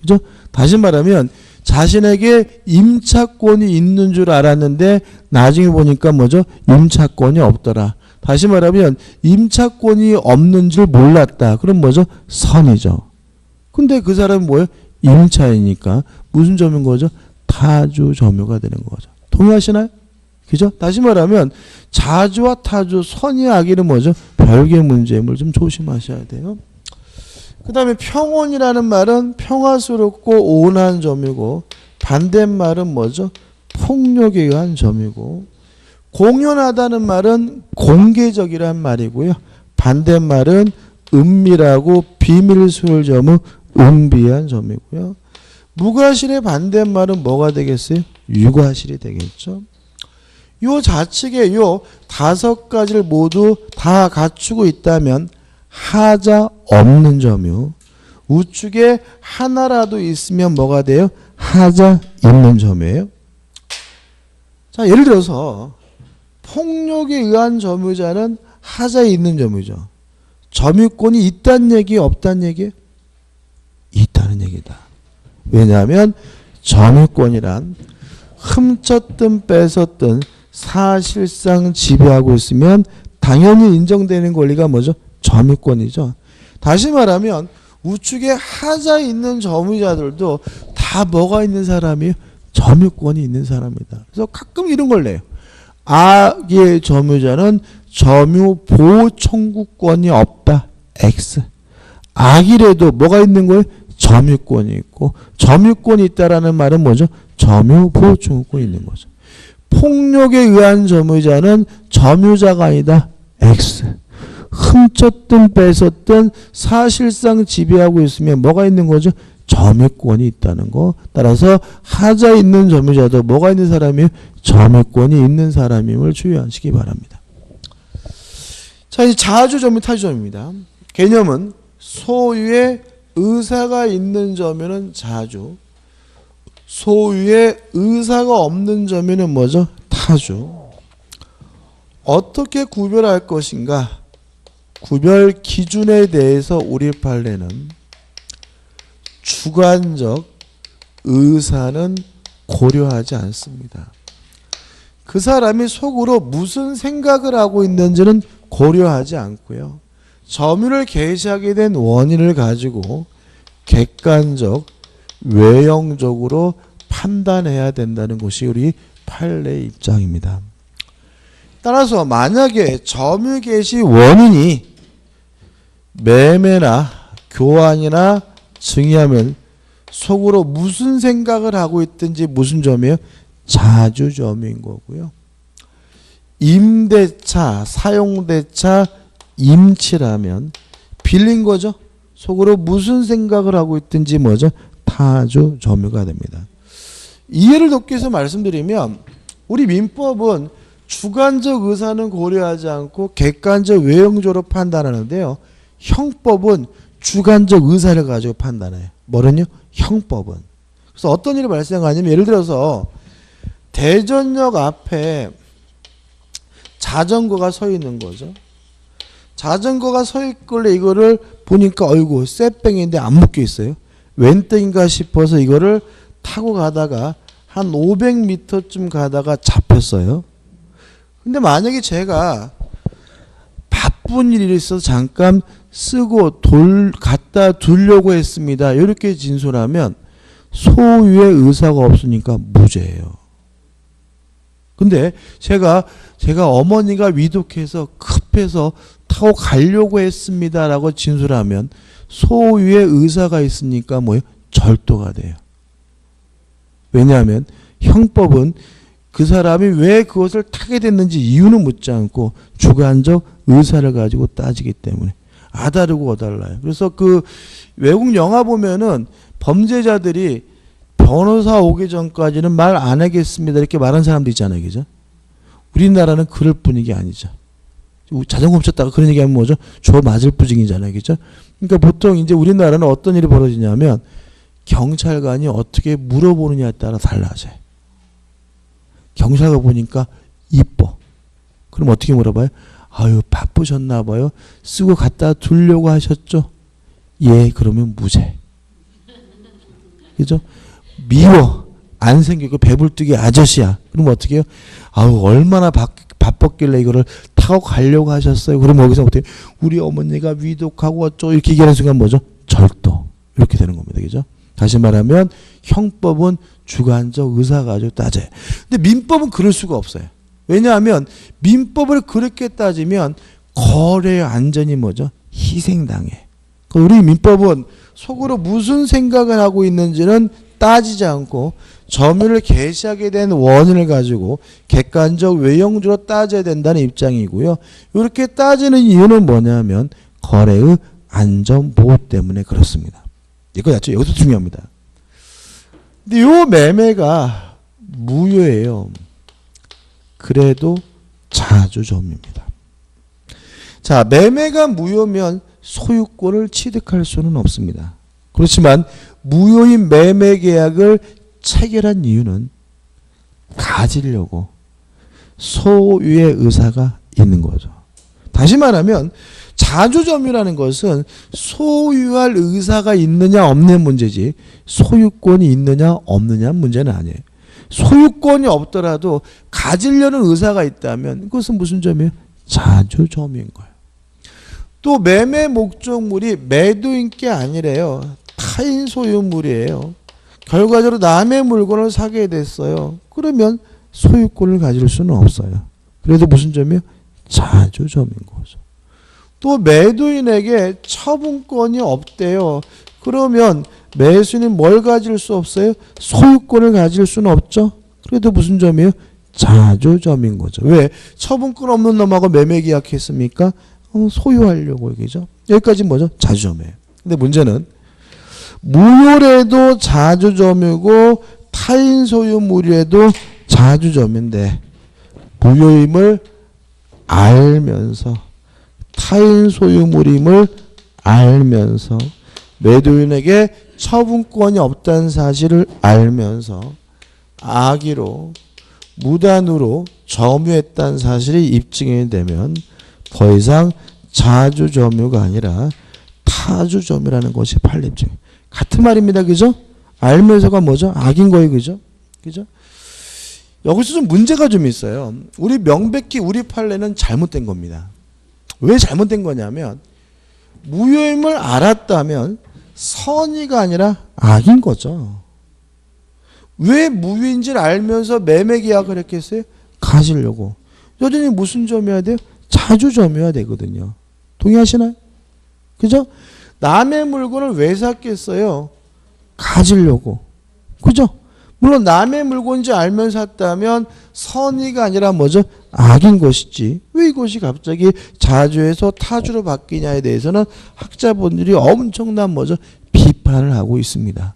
Speaker 1: 그죠? 다시 말하면 자신에게 임차권이 있는 줄 알았는데 나중에 보니까 뭐죠? 임차권이 없더라. 다시 말하면 임차권이 없는 줄 몰랐다. 그럼 뭐죠? 선이죠. 근데 그 사람은 뭐예요? 임차이니까 무슨 점인 거죠? 타주 점유가 되는 거죠. 동의하시나요? 그죠? 다시 말하면 자주와 타주, 선의 악의는 뭐죠? 별개 문제임을 좀 조심하셔야 돼요. 그 다음에 평온이라는 말은 평화스럽고 온화한 점이고 반대말은 뭐죠? 폭력에 의한 점이고 공연하다는 말은 공개적이란 말이고요. 반대말은 은밀하고 비밀스러울 점은 은비한 점이고요. 무과실의 반대말은 뭐가 되겠어요? 유과실이 되겠죠. 요 좌측에 요 5가지를 모두 다 갖추고 있다면 하자 없는 점이요. 우측에 하나라도 있으면 뭐가 돼요? 하자 있는 점이에요. 자, 예를 들어서 폭력에 의한 점유자는 하자에 있는 점유죠. 점유권이 있다는 얘기, 없다는 얘기? 있다는 얘기다. 왜냐하면 점유권이란 훔쳤든 뺏었든 사실상 지배하고 있으면 당연히 인정되는 권리가 뭐죠? 점유권이죠. 다시 말하면 우측에 하자에 있는 점유자들도 다 뭐가 있는 사람이에요? 점유권이 있는 사람이다. 그래서 가끔 이런 걸 내요. 악의 점유자는 점유 보호 청구권이 없다. X. 악이라도 뭐가 있는 거예요? 점유권이 있고, 점유권이 있다라는 말은 뭐죠? 점유 보호 청구권이 있는 거죠. 폭력에 의한 점유자는 점유자가 아니다. X. 훔쳤든 뺏었든 사실상 지배하고 있으면 뭐가 있는 거죠? 점유권이 있다는 거. 따라서 하자에 있는 점유자도 뭐가 있는 사람이에요? 점유권이 있는 사람임을 주의하시기 바랍니다. 자, 이제 자주 점유 타주 점유입니다. 개념은 소유의 의사가 있는 점유는 자주, 소유의 의사가 없는 점유는 뭐죠? 타주. 어떻게 구별할 것인가? 구별 기준에 대해서 우리 판례는 주관적 의사는 고려하지 않습니다. 그 사람이 속으로 무슨 생각을 하고 있는지는 고려하지 않고요. 점유를 개시하게 된 원인을 가지고 객관적, 외형적으로 판단해야 된다는 것이 우리 판례의 입장입니다. 따라서 만약에 점유 개시 원인이 매매나 교환이나 증여하면 속으로 무슨 생각을 하고 있든지 무슨 점이에요? 자주점인 거고요. 임대차, 사용대차, 임치라면 빌린 거죠. 속으로 무슨 생각을 하고 있든지 뭐죠? 타주점유가 됩니다. 이해를 돕기 위해서 말씀드리면 우리 민법은 주관적 의사는 고려하지 않고 객관적 외형적으로 판단하는데요. 형법은 주관적 의사를 가지고 판단해요. 뭐는요? 형법은. 그래서 어떤 일이 발생하냐면 예를 들어서 대전역 앞에 자전거가 서 있는 거죠. 자전거가 서 있길래 이거를 보니까 어이구 쇠뺑인데 안 묶여 있어요. 웬 떡인가 싶어서 이거를 타고 가다가 한 500m쯤 가다가 잡혔어요. 근데 만약에 제가 바쁜 일이 있어서 잠깐 쓰고 갖다 두려고 했습니다. 이렇게 진술하면 소유의 의사가 없으니까 무죄예요. 근데 제가 어머니가 위독해서 급해서 타고 가려고 했습니다라고 진술하면 소유의 의사가 있으니까 뭐예요? 절도가 돼요. 왜냐하면 형법은 그 사람이 왜 그것을 타게 됐는지 이유는 묻지 않고 주관적 의사를 가지고 따지기 때문에 아다르고 어달라요. 그래서 그 외국 영화 보면은 범죄자들이 변호사 오기 전까지는 말 안 하겠습니다 이렇게 말한 사람도 있잖아요. 그죠? 우리나라는 그럴 분위기 아니죠. 자전거 훔쳤다가 그런 얘기하면 뭐죠? 저 맞을 부징이잖아요. 그죠? 그러니까 보통 이제 우리나라는 어떤 일이 벌어지냐면 경찰관이 어떻게 물어보느냐에 따라 달라져요. 경찰관 보니까 이뻐. 그럼 어떻게 물어봐요? 아유 바쁘셨나 봐요. 쓰고 갖다 두려고 하셨죠? 예, 그러면 무죄. 그죠? 미워. 안 생기고 배불뚝이 아저씨야. 그럼 어떻게 해요? 아유 얼마나 바빴길래 이거를 타고 가려고 하셨어요. 그럼 거기서 어떻게 우리 어머니가 위독하고 어쩌고 이렇게 얘기하는 순간 뭐죠? 절도. 이렇게 되는 겁니다. 그죠? 다시 말하면 형법은 주관적 의사 가지고 따져요. 근데 민법은 그럴 수가 없어요. 왜냐하면 민법을 그렇게 따지면 거래의 안전이 뭐죠? 희생당해. 우리 민법은 속으로 무슨 생각을 하고 있는지는 따지지 않고 점유를 개시하게 된 원인을 가지고 객관적 외형적으로 따져야 된다는 입장이고요. 이렇게 따지는 이유는 뭐냐면 거래의 안전보호 때문에 그렇습니다. 이거 맞죠? 여기서 중요합니다. 근데 이 매매가 무효예요. 그래도 자주점유입니다. 자, 매매가 무효면 소유권을 취득할 수는 없습니다. 그렇지만 무효인 매매 계약을 체결한 이유는 가지려고 소유의 의사가 있는 거죠. 다시 말하면 자주점유라는 것은 소유할 의사가 있느냐 없는 문제지 소유권이 있느냐 없느냐 문제는 아니에요. 소유권이 없더라도 가지려는 의사가 있다면 그것은 무슨 점이에요? 자주점유인 거예요. 또 매매 목적물이 매도인 게 아니래요. 타인 소유물이에요. 결과적으로 남의 물건을 사게 됐어요. 그러면 소유권을 가질 수는 없어요. 그래도 무슨 점이에요? 자주점인 거죠. 또 매도인에게 처분권이 없대요. 그러면 매수인은 뭘 가질 수 없어요? 소유권을 가질 수는 없죠. 그래도 무슨 점이에요? 자주점인 거죠. 왜? 처분권 없는 놈하고 매매 계약했습니까? 소유하려고 얘기죠. 여기까지 뭐죠? 자주점이에요. 근데 문제는 무효래도 자주점이고 타인 소유물이라도 자주점인데 무효임을 알면서 타인 소유물임을 알면서 매도인에게 처분권이 없다는 사실을 알면서 악의로 무단으로 점유했다는 사실이 입증이 되면 더 이상 자주점유가 아니라 타주점유라는 것이 판례입증. 같은 말입니다. 그죠? 알면서가 뭐죠? 악인 거예요. 그죠? 그죠? 여기서 좀 문제가 좀 있어요. 우리 명백히 우리 판례는 잘못된 겁니다. 왜 잘못된 거냐면 무효임을 알았다면 선의가 아니라 악인 거죠. 왜 무효인지를 알면서 매매 계약을 했겠어요? 가지려고. 여전히 무슨 점이어야 돼요? 자주점이어야 되거든요. 동의하시나요? 그죠? 남의 물건을 왜 샀겠어요? 가지려고. 그죠? 물론 남의 물건인지 알면서 샀다면 선의가 아니라 뭐죠? 악인 것이지. 왜 이것이 갑자기 자주에서 타주로 바뀌냐에 대해서는 학자분들이 엄청난 뭐죠? 비판을 하고 있습니다.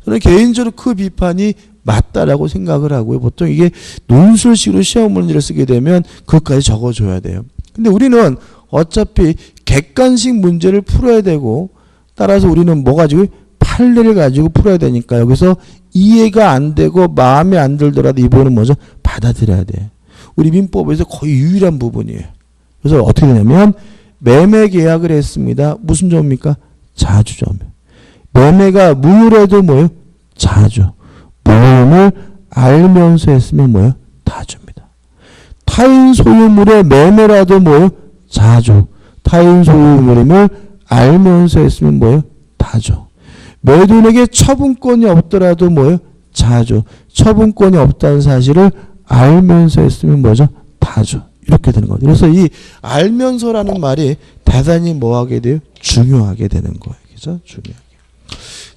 Speaker 1: 저는 개인적으로 그 비판이 맞다라고 생각을 하고요. 보통 이게 논술식으로 시험 문제를 쓰게 되면 그것까지 적어줘야 돼요. 근데 우리는 어차피 객관식 문제를 풀어야 되고 따라서 우리는 뭐 가지고 판례를 가지고 풀어야 되니까 여기서 이해가 안 되고 마음에 안 들더라도 이 부분은 뭐죠? 받아들여야 돼. 우리 민법에서 거의 유일한 부분이에요. 그래서 어떻게 되냐면 매매 계약을 했습니다. 무슨 점입니까? 자주점. 매매가 무효라도 뭐예요? 자주. 무효임을 알면서 했으면 뭐예요? 타주입니다. 타인 소유물의 매매라도 뭐예요? 자주. 타인 소유물임을 알면서 했으면 뭐예요? 타주. 매도인에게 처분권이 없더라도 뭐예요? 자주. 처분권이 없다는 사실을 알면서 했으면 뭐죠? 타주. 이렇게 되는 거죠. 그래서 이 알면서라는 말이 대단히 뭐하게 돼요? 중요하게 되는 거예요. 그죠? 중요하게.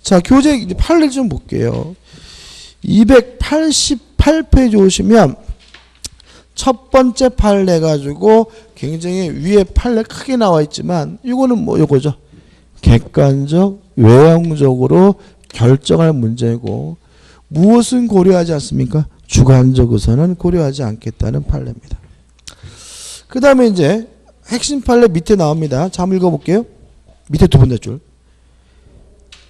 Speaker 1: 자, 교재 판례 좀 볼게요. 288페이지 오시면 첫 번째 판례 가지고 굉장히 위에 판례 크게 나와 있지만 이거는 뭐 요거죠. 객관적, 외형적으로 결정할 문제고 무엇은 고려하지 않습니까? 주관적 의사는 고려하지 않겠다는 판례입니다. 그 다음에 이제 핵심 판례 밑에 나옵니다. 자, 한번 읽어볼게요. 밑에 두 번째 줄.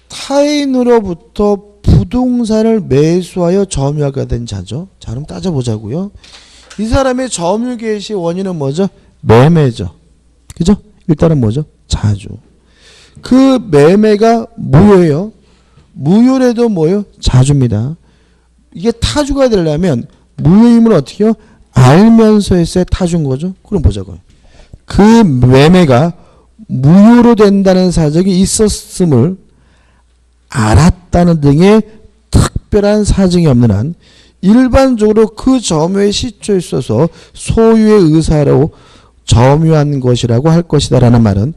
Speaker 1: 타인으로부터 부동산을 매수하여 점유하게 된 자죠. 자, 그럼 따져보자고요. 이 사람의 점유 개시 원인은 뭐죠? 매매죠. 그죠? 일단은 뭐죠? 자주. 그 매매가 무효예요. 무효래도 뭐예요? 자주입니다. 이게 타주가 되려면 무효임을 어떻게 해요? 알면서 했어야 타주인 거죠. 그럼 보자고요. 그 매매가 무효로 된다는 사정이 있었음을 알았다는 등의 특별한 사정이 없는 한 일반적으로 그 점유의 시초에 있어서 소유의 의사로 점유한 것이라고 할 것이다 라는 말은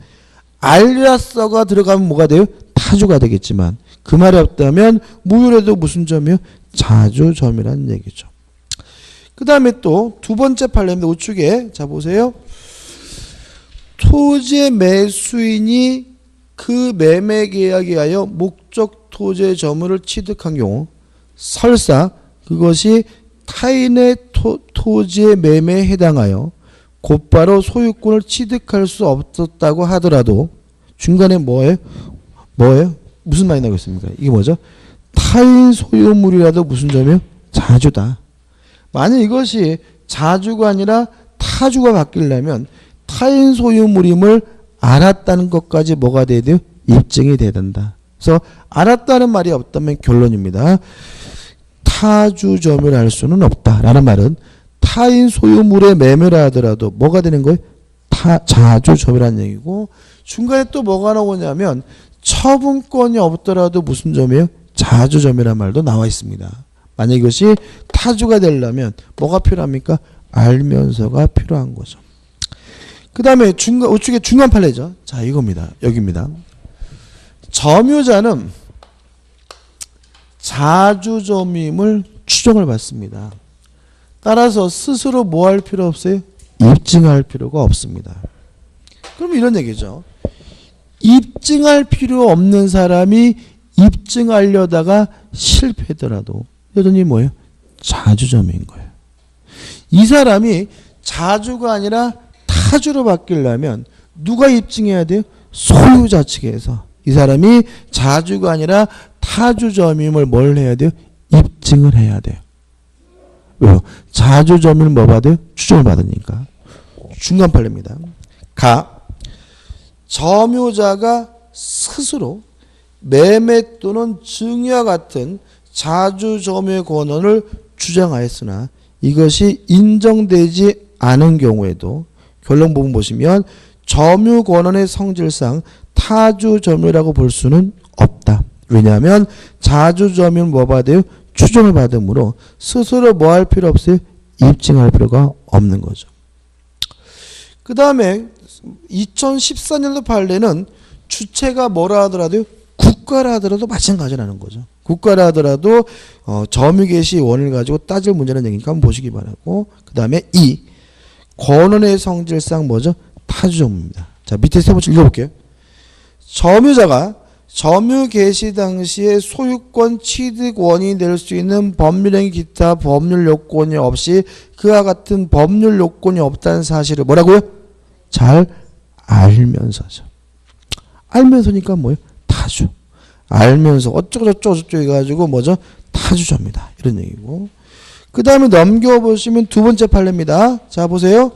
Speaker 1: 알렸어가 들어가면 뭐가 돼요? 타주가 되겠지만 그 말이 없다면 무효래도 무슨 점이요? 자주점유라는 얘기죠. 그 다음에 또 두 번째 판례입니다. 우측에 자 보세요. 토지의 매수인이 그 매매 계약에 하여 목적 토지의 점유를 취득한 경우 설사 그것이 타인의 토지의 매매에 해당하여 곧바로 소유권을 취득할 수 없었다고 하더라도 중간에 뭐예요? 무슨 말이 나오겠습니까? 이게 뭐죠? 타인 소유물이라도 무슨 점이요? 자주다. 만약 이것이 자주가 아니라 타주가 바뀌려면 타인 소유물임을 알았다는 것까지 뭐가 돼야 돼요? 입증이 돼야 된다. 그래서 알았다는 말이 없다면 결론입니다. 타주 점유를 할 수는 없다라는 말은 타인 소유물의 매매를 하더라도 뭐가 되는 거예요? 자주 점유라는 얘기고 중간에 또 뭐가 나오냐면 처분권이 없더라도 무슨 점이에요? 자주 점유라는 말도 나와 있습니다. 만약 이것이 타주가 되려면 뭐가 필요합니까? 알면서가 필요한 거죠. 그 다음에 우측에 중간 판례죠. 자 이겁니다. 여기입니다. 점유자는 자주점임을 추정을 받습니다. 따라서 스스로 뭐 할 필요 없어요? 입증할 필요가 없습니다. 그럼 이런 얘기죠. 입증할 필요 없는 사람이 입증하려다가 실패하더라도 여전히 뭐예요? 자주점인 거예요. 이 사람이 자주가 아니라 타주로 바뀌려면 누가 입증해야 돼요? 소유자 측에서 이 사람이 자주가 아니라 타주점임을 뭘 해야 돼요? 입증을 해야 돼요. 왜요? 자주점임을 뭐 받아요? 추정을 받으니까. 중간 판례입니다. 점유자가 스스로 매매 또는 증여와 같은 자주점유의 권한을 주장하였으나 이것이 인정되지 않은 경우에도 결론 부분 보시면 점유 권한의 성질상 타주점유라고 볼 수는 없다. 왜냐하면 자주점유는 뭐 받아요? 추정을 받으므로 스스로 뭐 할 필요 없어요? 입증할 필요가 없는 거죠. 그 다음에 2014년도 판례는 주체가 뭐라 하더라도 국가라 하더라도 마찬가지라는 거죠. 국가라 하더라도 점유 개시 원을 가지고 따질 문제라는 얘기니까 한번 보시기 바라고. 그 다음에 권한의 성질상 뭐죠? 타주점유입니다. 자 밑에 세 번째 읽어볼게요. 점유자가 점유 개시 당시에 소유권 취득 원인이 될 수 있는 법률행위 기타 법률 요건이 없이 그와 같은 법률 요건이 없다는 사실을 뭐라고요? 잘 알면서죠. 알면서니까 뭐예요? 타주. 알면서 어쩌고저쩌고 해가지고 뭐죠? 타주점이다. 이런 얘기고. 그 다음에 넘겨보시면 두 번째 판례입니다. 자 보세요.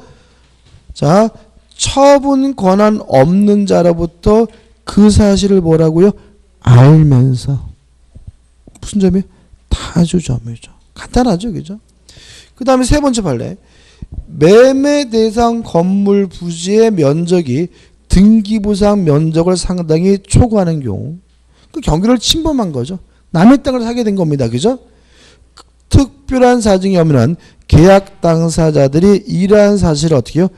Speaker 1: 자 처분 권한 없는 자로부터 그 사실을 뭐라고요? 알면서. 무슨 점이에요? 타주점이죠. 간단하죠. 그죠? 그 다음에 세 번째 판례. 매매 대상 건물 부지의 면적이 등기부상 면적을 상당히 초과하는 경우 그 경기를 침범한 거죠. 남의 땅을 사게 된 겁니다. 그죠? 특별한 사정이 없는 계약 당사자들이 이러한 사실을 어떻게 해요?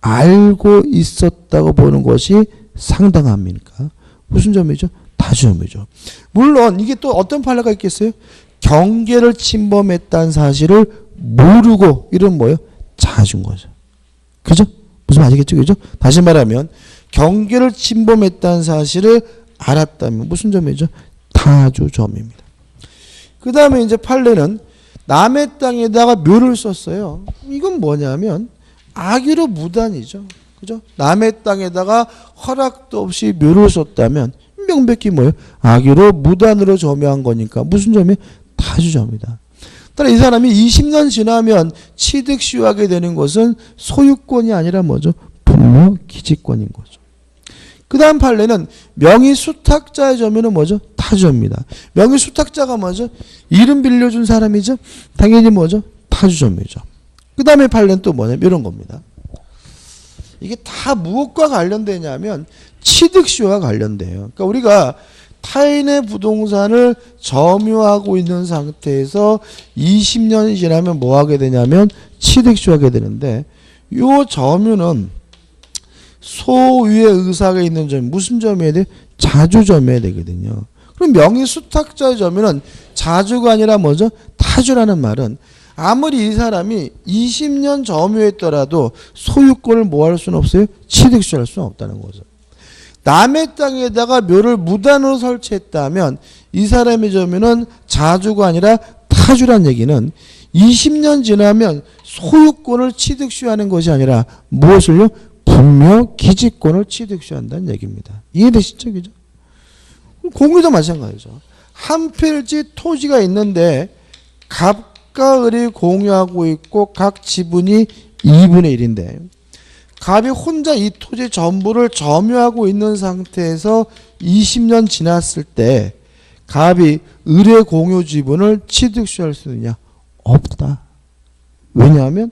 Speaker 1: 알고 있었다고 보는 것이 상당합니까? 무슨 점이죠? 타주점이죠. 물론 이게 또 어떤 판례가 있겠어요? 경계를 침범했다는 사실을 모르고 이런 뭐예요? 자주인 거죠. 그죠? 무슨 말이겠죠? 그죠? 다시 말하면 경계를 침범했다는 사실을 알았다면 무슨 점이죠? 타주점입니다. 그 다음에 이제 판례는 남의 땅에다가 묘를 썼어요. 이건 뭐냐면 악의로 무단이죠. 그죠? 남의 땅에다가 허락도 없이 묘를 썼다면 명백히 뭐예요? 악의로 무단으로 점유한 거니까 무슨 점이에요? 타주점이다. 따라 이 사람이 20년 지나면 취득 시효하게 되는 것은 소유권이 아니라 뭐죠? 분묘 기지권인 거죠. 그 다음 판례는 명의 수탁자의 점유는 뭐죠? 타주점입니다. 명의 수탁자가 뭐죠? 이름 빌려준 사람이죠? 당연히 뭐죠? 타주점이죠. 그 다음에 판례는 또 뭐냐면 이런 겁니다. 이게 다 무엇과 관련되냐면 취득시효와 관련돼요. 그러니까 우리가 타인의 부동산을 점유하고 있는 상태에서 20년이 지나면 뭐 하게 되냐면 취득시효하게 되는데 이 점유는 소유의 의사가 있는 점 무슨 점이어야 돼? 자주점이어야 되거든요. 그럼 명의수탁자의 점유는 자주가 아니라 뭐죠? 타주라는 말은 아무리 이 사람이 20년 점유했더라도 소유권을 뭐 할 수는 없어요? 취득시할 수는 없다는 거죠. 남의 땅에다가 묘를 무단으로 설치했다면 이 사람의 점유는 자주가 아니라 타주란 얘기는 20년 지나면 소유권을 취득시하는 것이 아니라 무엇을요? 분묘 기지권을 취득시한다는 얘기입니다. 이해되시죠? 그죠? 공유도 마찬가지죠. 한 필지 토지가 있는데 갑과 을이 공유하고 있고 각 지분이 2분의 1인데 갑이 혼자 이 토지 전부를 점유하고 있는 상태에서 20년 지났을 때 갑이 을의 공유 지분을 취득시할 수 있느냐? 없다. 왜냐하면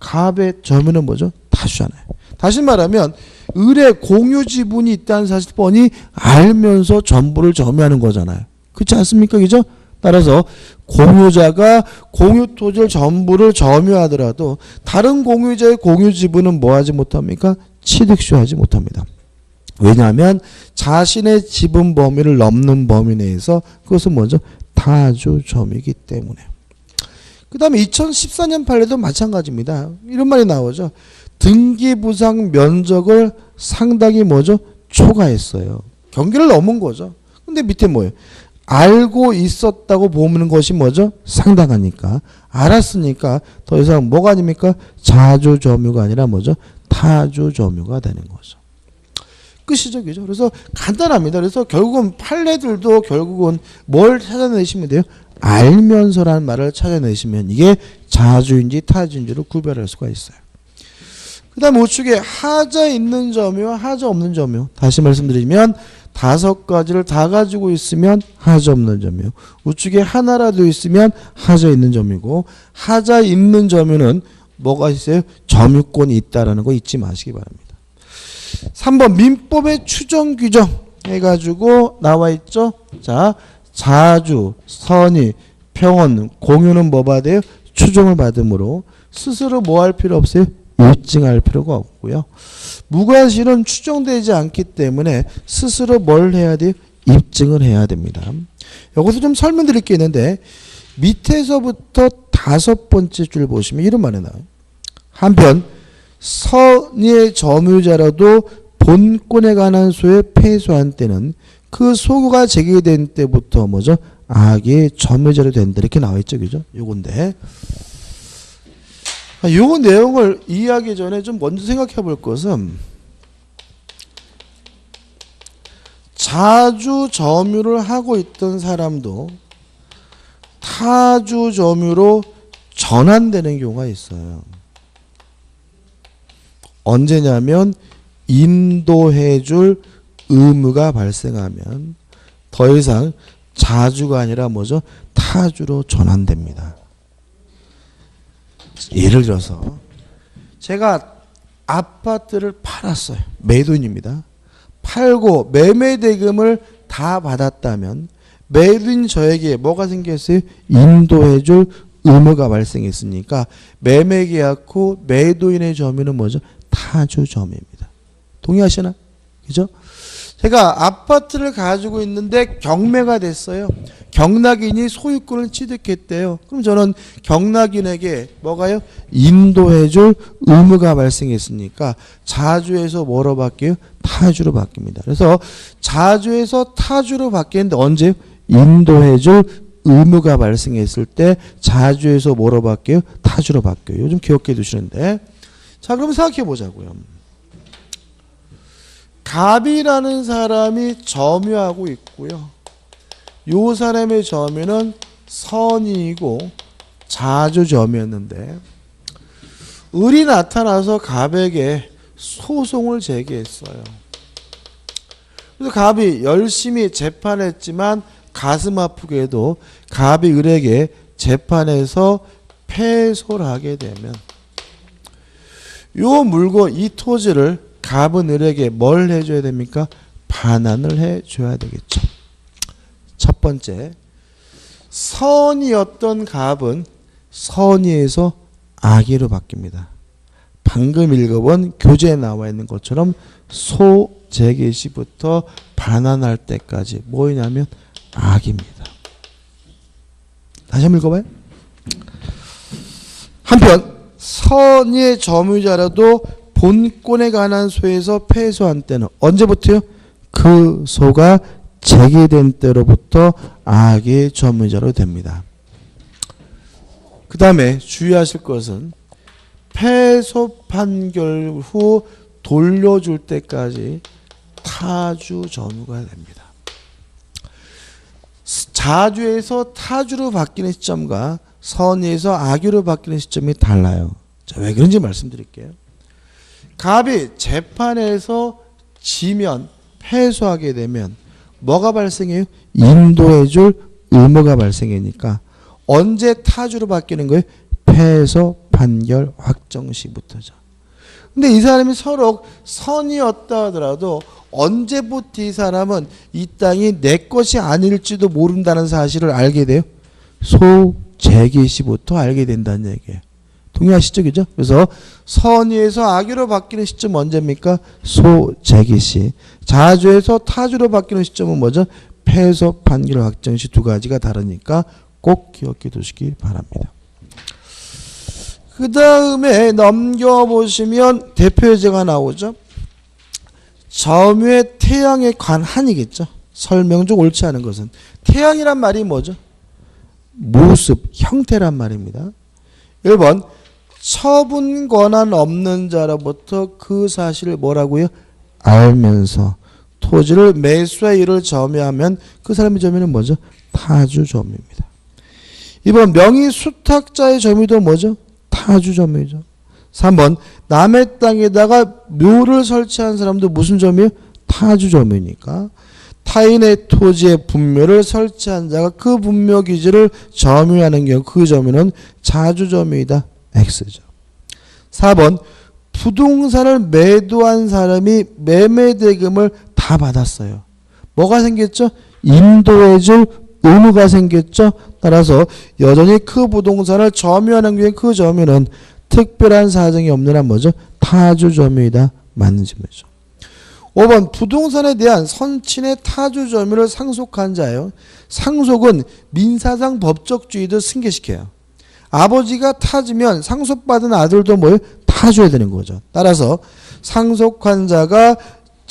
Speaker 1: 갑의 점유는 뭐죠? 타주잖아요. 다시 말하면 을의 공유 지분이 있다는 사실 뻔히 알면서 전부를 점유하는 거잖아요. 그렇지 않습니까? 그죠? 따라서 공유자가 공유 토지를 전부를 점유하더라도 다른 공유자의 공유 지분은 뭐 하지 못합니까? 취득시하지 못합니다. 왜냐하면 자신의 지분 범위를 넘는 범위 내에서 그것은 먼저 타주 점유이기 때문에. 그 다음에 2014년 판례도 마찬가지입니다. 이런 말이 나오죠. 등기부상 면적을 상당히 뭐죠? 초과했어요. 경계를 넘은 거죠. 근데 밑에 뭐예요? 알고 있었다고 보는 것이 뭐죠? 상당하니까. 알았으니까 더 이상 뭐가 아닙니까? 자주 점유가 아니라 뭐죠? 타주 점유가 되는 거죠. 끝이죠. 그죠? 그래서 간단합니다. 그래서 결국은 판례들도 결국은 뭘 찾아내시면 돼요? 알면서라는 말을 찾아내시면 이게 자주인지 타주인지를 구별할 수가 있어요. 그 다음 우측에 하자 있는 점유와 하자 없는 점유. 다시 말씀드리면 5가지를 다 가지고 있으면 하자 없는 점유. 우측에 하나라도 있으면 하자 있는 점유고 하자 있는 점유는 뭐가 있어요? 점유권이 있다라는 거 잊지 마시기 바랍니다. 3번 민법의 추정 규정 해가지고 나와 있죠. 자, 자주, 선의, 평원, 공유는 뭐 받아요? 추정을 받으므로 스스로 뭐 할 필요 없어요? 입증할 필요가 없고요. 무과실은 추정되지 않기 때문에 스스로 뭘 해야 돼요? 입증을 해야 됩니다. 여기서 좀 설명드릴 게 있는데 밑에서부터 5번째 줄 보시면 이런 말이 나와요. 한편 선의의 점유자라도 본권에 관한 소에 패소한 때는 그 소가 제기된 때부터 뭐죠? 악의 점유자로 된다. 이렇게 나와 있죠. 그죠? 요건데 요 내용을 이해하기 전에 좀 먼저 생각해 볼 것은 자주 점유를 하고 있던 사람도 타주 점유로 전환되는 경우가 있어요. 언제냐면 인도해 줄 의무가 발생하면 더 이상 자주가 아니라 뭐죠? 타주로 전환됩니다. 예를 들어서 제가 아파트를 팔았어요. 매도인입니다. 팔고 매매 대금을 다 받았다면 매도인 저에게 뭐가 생겼어요? 인도해 줄 의무가 발생했으니까 매매 계약 후 매도인의 점유는 뭐죠? 타주 점유입니다. 동의하시나? 그죠? 제가 아파트를 가지고 있는데 경매가 됐어요. 경락인이 소유권을 취득했대요. 그럼 저는 경락인에게 뭐가요? 인도해줄 의무가 발생했으니까 자주에서 뭐로 바뀌어요? 타주로 바뀝니다. 그래서 자주에서 타주로 바뀌는데 언제? 인도해줄 의무가 발생했을 때 자주에서 뭐로 바뀌어요? 타주로 바뀌어요. 요즘 기억해 두시는데 자 그럼 생각해 보자고요. 갑이라는 사람이 점유하고 있고요. 요 사람의 점유는 선이고 자주 점유였는데 을이 나타나서 갑에게 소송을 제기했어요. 그래서 갑이 열심히 재판했지만 가슴 아프게도 갑이 을에게 재판에서 패소를 하게 되면 요 물건 이 토지를 갑은 을에게 뭘 해줘야 됩니까? 반환을 해줘야 되겠죠. 첫 번째, 선이었던 갑은 선의에서 악의로 바뀝니다. 방금 읽어본 교재에 나와 있는 것처럼 소재개 시부터 반환할 때까지 뭐냐면 악입니다. 다시 한번 읽어봐요. 한편 선의의 점유자라도 본권에 관한 소에서 패소한 때는 언제부터요? 그 소가 제기된 때로부터 악의 점유자로 됩니다. 그 다음에 주의하실 것은 패소 판결 후 돌려줄 때까지 타주 점유가 됩니다. 자주에서 타주로 바뀌는 시점과 선의에서 악유로 바뀌는 시점이 달라요. 자, 왜 그런지 말씀드릴게요. 갑이 재판에서 지면 패소하게 되면 뭐가 발생해요? 인도해줄 의무가 발생하니까 언제 타주로 바뀌는 거예요? 패소 판결 확정 시부터죠. 근데 이 사람이 서로 선이었다 하더라도 언제부터 이 사람은 이 땅이 내 것이 아닐지도 모른다는 사실을 알게 돼요? 소재기 시부터 알게 된다는 얘기예요. 동의하시죠? 그죠? 그래서 선의에서 악유로 바뀌는 시점 언제입니까? 소재기 시. 자주에서 타주로 바뀌는 시점은 뭐죠? 패소 판결 확정 시. 두 가지가 다르니까 꼭 기억해 두시기 바랍니다. 그 다음에 넘겨보시면 대표 예제가 나오죠. 점유의 태양에 관한이겠죠. 설명 중 옳지 않은 것은. 태양이란 말이 뭐죠? 모습, 형태란 말입니다. 1번 처분 권한 없는 자로부터 그 사실을 뭐라고요? 알면서 토지를 매수해 이를 점유하면 그 사람의 점유는 뭐죠? 타주 점유입니다. 2번 명의 수탁자의 점유도 뭐죠? 타주 점유죠. 3번 남의 땅에다가 묘를 설치한 사람도 무슨 점이에요? 타주 점유니까 타인의 토지에 분묘를 설치한 자가 그 분묘 기지를 점유하는 경우 그 점유는 자주 점유이다. X죠. 4번 부동산을 매도한 사람이 매매 대금을 다 받았어요. 뭐가 생겼죠? 인도해줄 의무가 생겼죠. 따라서 여전히 그 부동산을 점유하는 경우에 그 점유는 특별한 사정이 없는 한 뭐죠? 타주 점유이다. 맞는 질문이죠. 5번 부동산에 대한 선친의 타주 점유를 상속한 자예요. 상속은 민사상 법적주의도 승계시켜요. 아버지가 타주면 상속받은 아들도 뭐예요? 타줘야 되는 거죠. 따라서 상속한 자가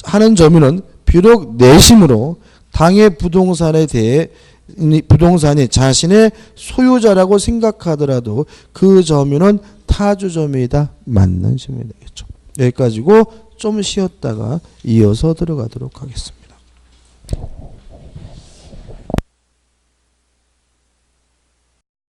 Speaker 1: 하는 점유는 비록 내심으로 당의 부동산에 대해 부동산이 자신의 소유자라고 생각하더라도 그 점유는 타주 점유이다. 맞는 질문이 되겠죠. 여기까지고 좀 쉬었다가 이어서 들어가도록 하겠습니다.